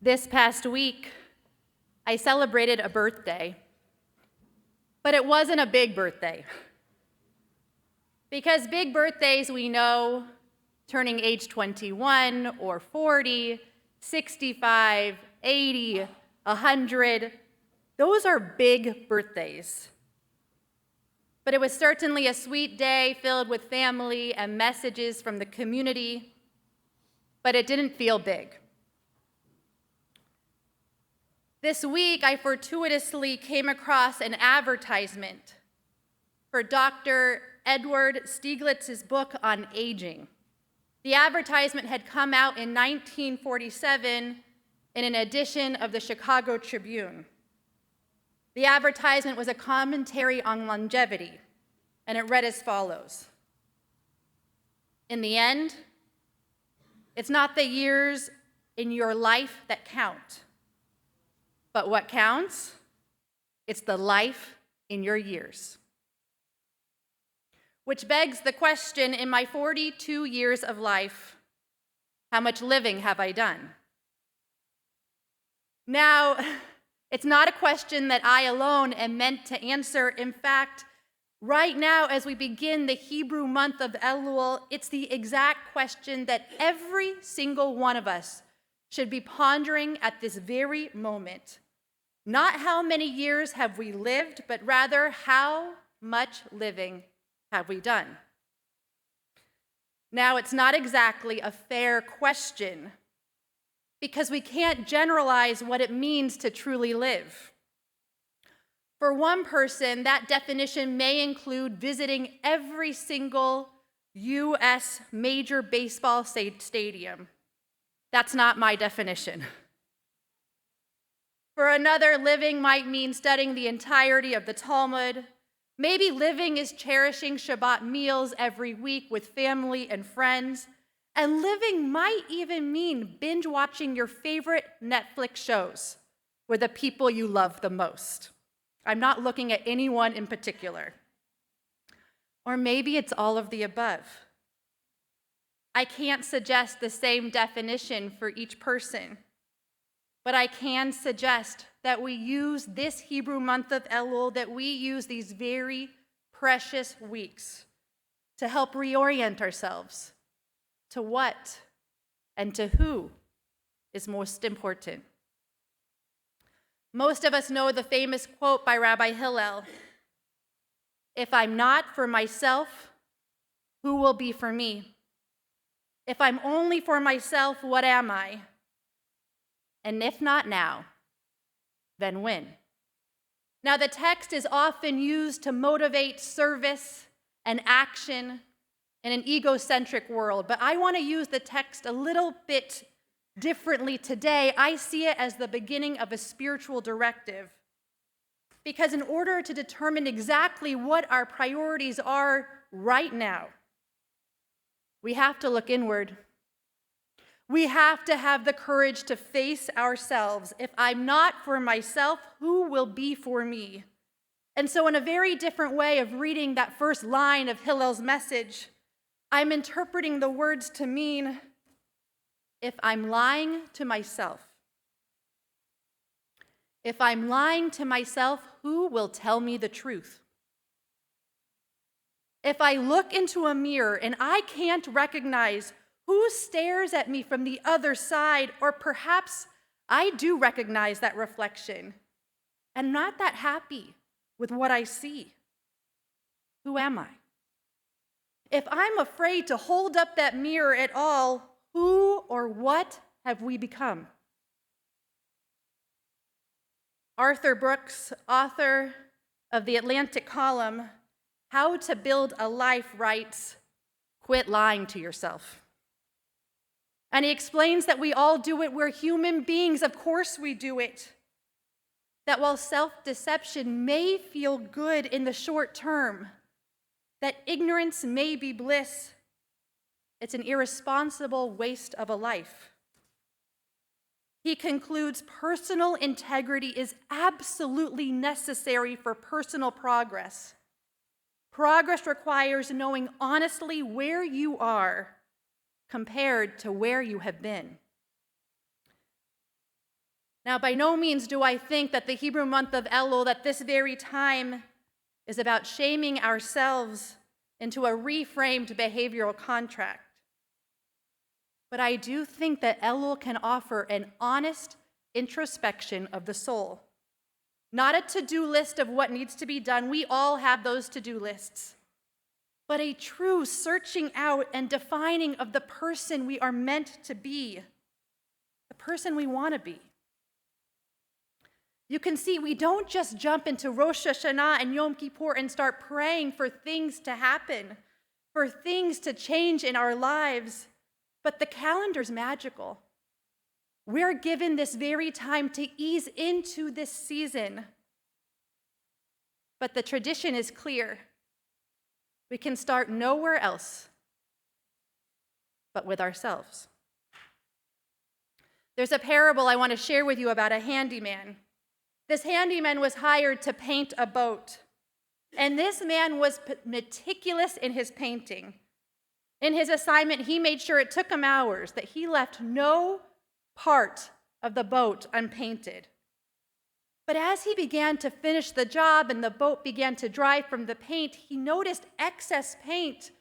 This past week, I celebrated a birthday, but it wasn't a big birthday. Because big birthdays, we know, turning age 21 or 40, 65, 80, 100, those are big birthdays. But it was certainly a sweet day filled with family and messages from the community, but it didn't feel big. This week, I fortuitously came across an advertisement for Dr. Edward Stieglitz's book on aging. The advertisement had come out in 1947 in an edition of the Chicago Tribune. The advertisement was a commentary on longevity, and it read as follows. In the end, it's not the years in your life that count, but what counts? It's the life in your years. Which begs the question, in my 42 years of life, how much living have I done? Now, it's not a question that I alone am meant to answer. In fact, right now, as we begin the Hebrew month of Elul, it's the exact question that every single one of us should be pondering at this very moment. Not how many years have we lived, but rather how much living have we done? Now, it's not exactly a fair question because we can't generalize what it means to truly live. For one person, that definition may include visiting every single U.S. major baseball stadium. That's not my definition. For another, living might mean studying the entirety of the Talmud. Maybe living is cherishing Shabbat meals every week with family and friends. And living might even mean binge watching your favorite Netflix shows with the people you love the most. I'm not looking at anyone in particular. Or maybe it's all of the above. I can't suggest the same definition for each person, but I can suggest that we use this Hebrew month of Elul, that we use these very precious weeks to help reorient ourselves to what and to who is most important. Most of us know the famous quote by Rabbi Hillel, "If I'm not for myself, who will be for me? If I'm only for myself, what am I? And if not now, then when?" Now, the text is often used to motivate service and action in an egocentric world, but I want to use the text a little bit differently today. I see it as the beginning of a spiritual directive, because in order to determine exactly what our priorities are right now, we have to look inward. We have to have the courage to face ourselves. If I'm not for myself, who will be for me? And so in a very different way of reading that first line of Hillel's message, I'm interpreting the words to mean, if I'm lying to myself, who will tell me the truth? If I look into a mirror and I can't recognize who stares at me from the other side, or perhaps I do recognize that reflection and not that happy with what I see, who am I? If I'm afraid to hold up that mirror at all, who or what have we become? Arthur Brooks, author of the Atlantic column, How to Build a Life, writes, "Quit lying to yourself." And he explains that we all do it. We're human beings. Of course we do it. That while self-deception may feel good in the short term, that ignorance may be bliss, it's an irresponsible waste of a life. He concludes personal integrity is absolutely necessary for personal progress. Progress requires knowing honestly where you are compared to where you have been. Now, by no means do I think that the Hebrew month of Elul, at this very time, is about shaming ourselves into a reframed behavioral contract. But I do think that Elul can offer an honest introspection of the soul. Not a to-do list of what needs to be done. We all have those to-do lists. But a true searching out and defining of the person we are meant to be, the person we want to be. You can see we don't just jump into Rosh Hashanah and Yom Kippur and start praying for things to happen, for things to change in our lives, but the calendar's magical. We're given this very time to ease into this season. But the tradition is clear. We can start nowhere else but with ourselves. There's a parable I want to share with you about a handyman. This handyman was hired to paint a boat, and this man was meticulous in his painting. In his assignment, he made sure it took him hours, that he left no part of the boat unpainted. But as he began to finish the job and the boat began to dry from the paint, he noticed excess paint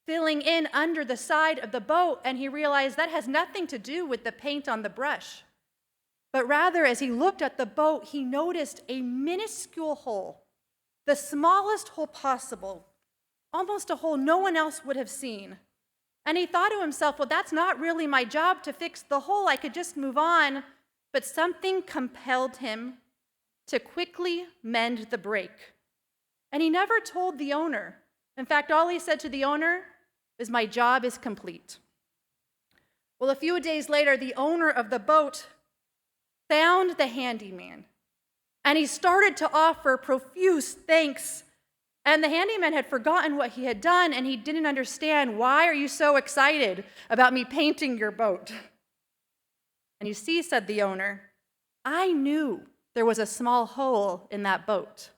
filling in under the side of the boat, and he realized that has nothing to do with the paint on the brush. But rather, as he looked at the boat, he noticed a minuscule hole, the smallest hole possible, almost a hole no one else would have seen. And he thought to himself, well, that's not really my job to fix the hole. I could just move on. But something compelled him to quickly mend the break. And he never told the owner. In fact, all he said to the owner is, my job is complete. Well, a few days later, the owner of the boat found the handyman, and he started to offer profuse thanks. And the handyman had forgotten what he had done, and he didn't understand, why are you so excited about me painting your boat? And you see, said the owner, I knew there was a small hole in that boat.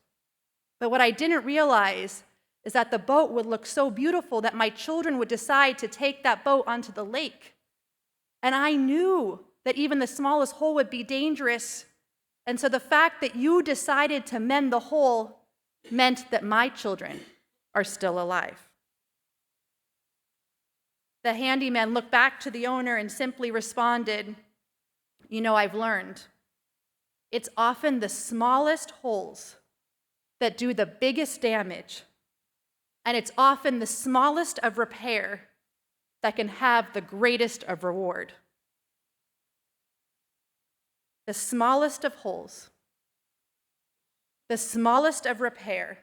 But what I didn't realize is that the boat would look so beautiful that my children would decide to take that boat onto the lake. And I knew that even the smallest hole would be dangerous. And so the fact that you decided to mend the hole meant that my children are still alive. The handyman looked back to the owner and simply responded, I've learned. It's often the smallest holes that do the biggest damage, and it's often the smallest of repair that can have the greatest of reward. The smallest of holes, the smallest of repair.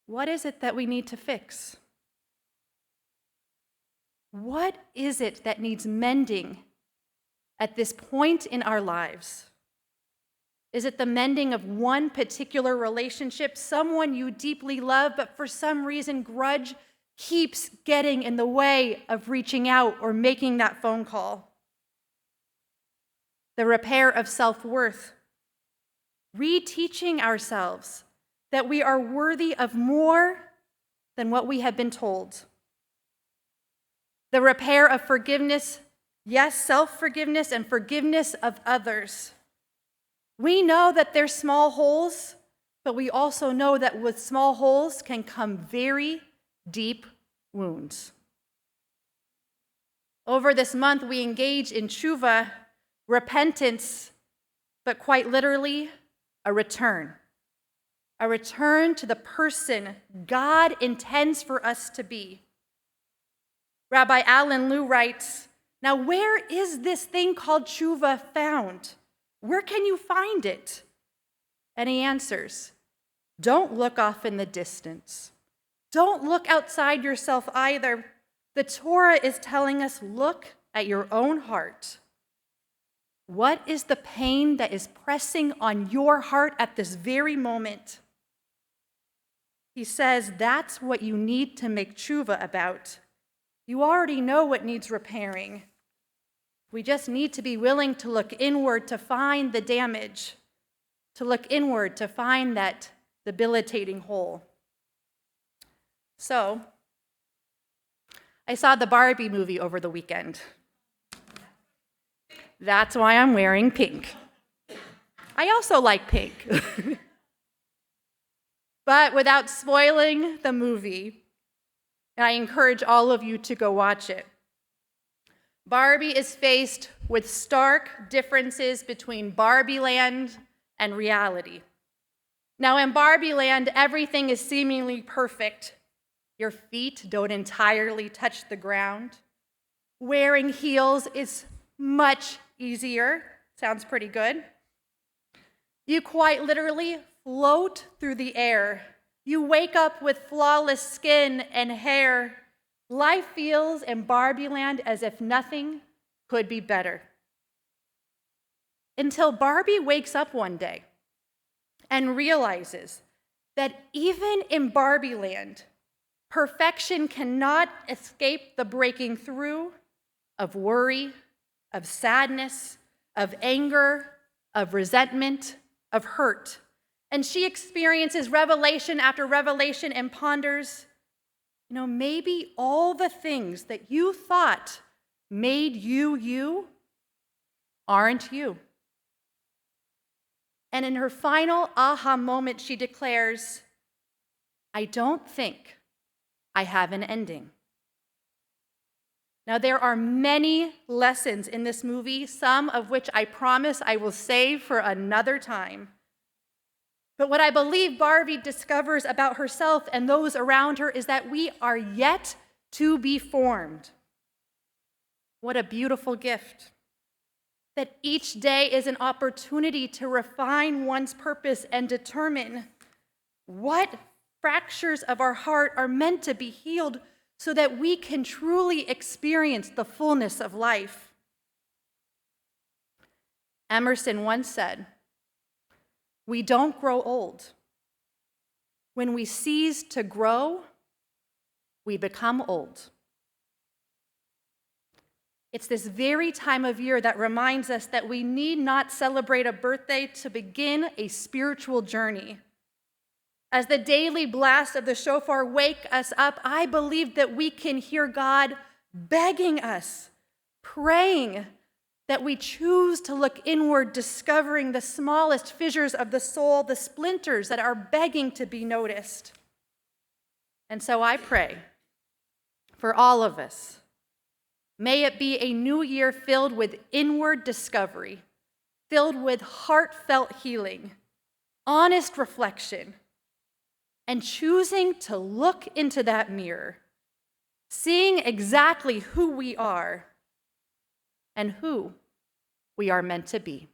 What is it that we need to fix? What is it that needs mending at this point in our lives? Is it the mending of one particular relationship, someone you deeply love, but for some reason grudge keeps getting in the way of reaching out or making that phone call? The repair of self-worth, reteaching ourselves that we are worthy of more than what we have been told. The repair of forgiveness, yes, self-forgiveness and forgiveness of others. We know that there's small holes, but we also know that with small holes can come very deep wounds. Over this month, we engage in tshuva, repentance, but quite literally, a return. A return to the person God intends for us to be. Rabbi Alan Liu writes, now where is this thing called tshuva found? Where can you find it? And he answers, don't look off in the distance. Don't look outside yourself either. The Torah is telling us, look at your own heart. What is the pain that is pressing on your heart at this very moment? He says that's what you need to make tshuva about. You already know what needs repairing. We just need to be willing to look inward to find the damage, to look inward to find that debilitating hole. So, I saw the Barbie movie over the weekend. That's why I'm wearing pink. I also like pink. But without spoiling the movie, I encourage all of you to go watch it. Barbie is faced with stark differences between Barbie Land and reality. Now, in Barbie Land, everything is seemingly perfect. Your feet don't entirely touch the ground. Wearing heels is much easier. Sounds pretty good. You quite literally float through the air. You wake up with flawless skin and hair. Life feels in Barbie Land as if nothing could be better. Until Barbie wakes up one day and realizes that even in Barbie Land, perfection cannot escape the breaking through of worry, of sadness, of anger, of resentment, of hurt. And she experiences revelation after revelation and ponders, maybe all the things that you thought made you you aren't you. And in her final aha moment, she declares, I don't think I have an ending. Now, there are many lessons in this movie, some of which I promise I will save for another time. But what I believe Barbie discovers about herself and those around her is that we are yet to be formed. What a beautiful gift. That each day is an opportunity to refine one's purpose and determine what fractures of our heart are meant to be healed so that we can truly experience the fullness of life. Emerson once said, we don't grow old. When we cease to grow, we become old. It's this very time of year that reminds us that we need not celebrate a birthday to begin a spiritual journey. As the daily blasts of the shofar wake us up, I believe that we can hear God begging us, praying that we choose to look inward, discovering the smallest fissures of the soul, the splinters that are begging to be noticed. And so I pray for all of us. May it be a new year filled with inward discovery, filled with heartfelt healing, honest reflection, and choosing to look into that mirror, seeing exactly who we are and who we are meant to be.